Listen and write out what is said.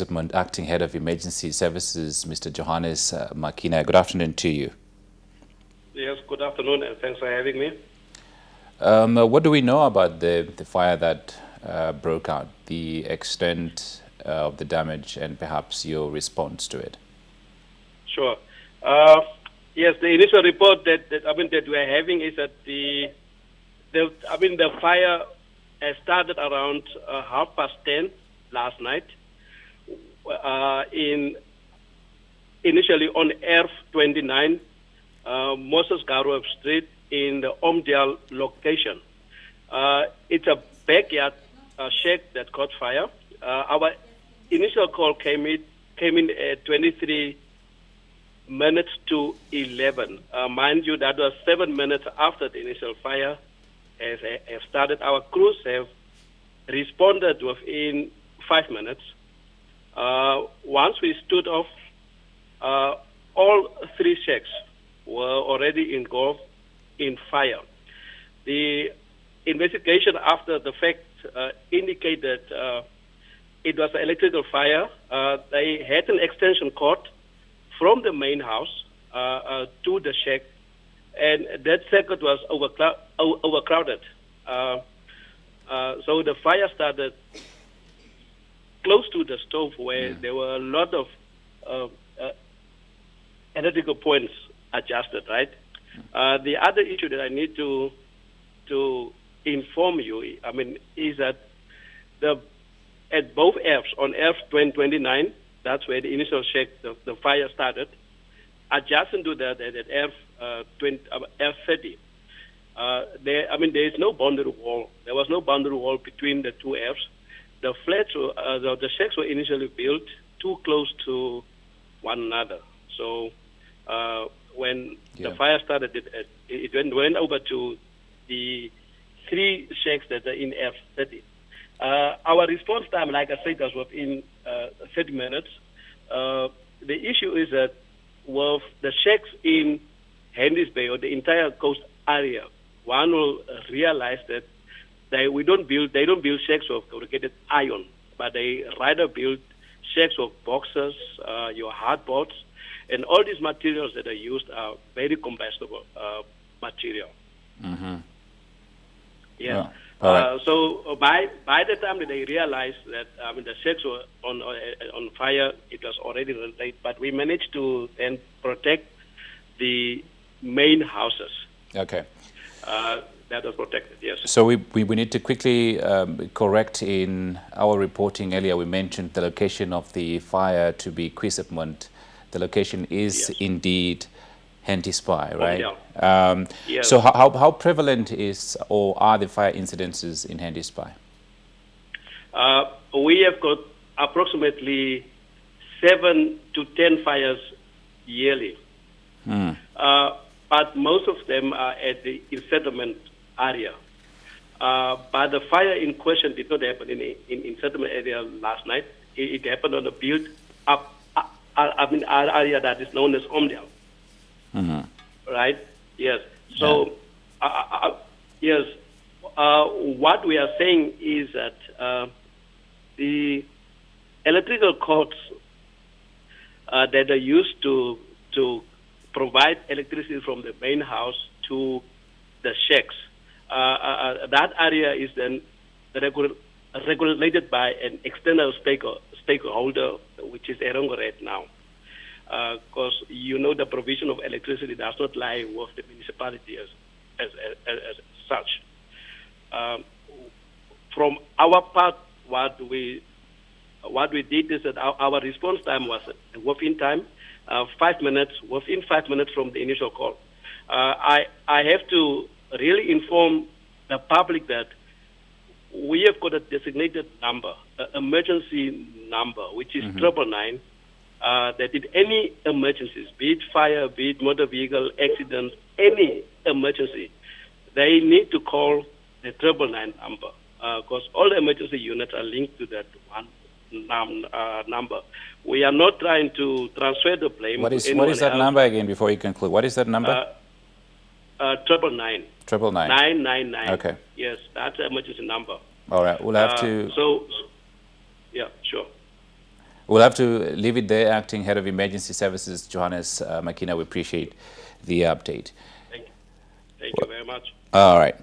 Acting Head of Emergency Services, Mr. Johannes Makina. Good afternoon to you. Yes, good afternoon, and thanks for having me. What do we know about the fire that broke out, the extent of the damage, and perhaps your response to it? Sure. Yes, the initial report that we are having is that the fire started around 10:30 last night. Initially on F29, Moses Garweb Street in the Omdial location. It's a backyard shack that caught fire. Our initial call came in at 23 minutes to 11. Mind you, that was 7 minutes after the initial fire have started. Our crews have responded within 5 minutes. Once we stood off, all three shacks were already engulfed in fire. The investigation after the fact indicated it was an electrical fire. They had an extension cord from the main house to the shack, and that circuit was overcrowded. So the fire started close to the stove where there were a lot of electrical points adjusted, right? The other issue that I need to inform you, is that at both Fs, on F29, that's where the initial shack, the fire started. Adjacent to that, at F30, there is no boundary wall. There was no boundary wall between the two Fs. The flats, the shacks were initially built too close to one another. So when the fire started, it went over to the three shacks that are in F30. Our response time, like I said, was within 30 minutes. The issue is that with the shacks in Hentis Bay or the entire coast area, one will realize that they don't build shacks of corrugated iron, but they rather build shacks of boxes, your hardboards, and all these materials that are used are very combustible material. Mm-hmm. Yeah. Oh, right. So by the time that they realized that the shacks were on fire, it was already late. But we managed to then protect the main houses. Okay. That was protected, yes. So we need to quickly correct in our reporting earlier. We mentioned the location of the fire to be Quisipmont. The location is indeed Hentis Bay, right? Yes. So how prevalent is or are the fire incidences in Hentis Bay? We have got approximately 7 to 10 fires yearly. But most of them are at the settlement area. But the fire in question did not happen in settlement area last night. It happened on a built-up area that is known as Omdial. Right? Yes. So, yes. What we are saying is that the electrical cords that are used to provide electricity from the main house to the shacks, that area is then regulated by an external stakeholder, which is Erongoret now. Because the provision of electricity does not lie with the municipality as such. From our part, what we did is that our response time was within time, 5 minutes, within 5 minutes from the initial call. I have to really inform the public that we have got a designated number, emergency number, which is 999. That in any emergencies, be it fire, be it motor vehicle accident, any emergency, they need to call the 999 number because all the emergency units are linked to that one number. We are not trying to transfer the blame. What is that number again before you conclude? What is that number? 999. 999. 999. Okay. Yes, that's the emergency number. All right. We'll have to. Yeah, sure. We'll have to leave it there. Acting Head of Emergency Services, Johannes Makina, we appreciate the update. Thank you very much. All right.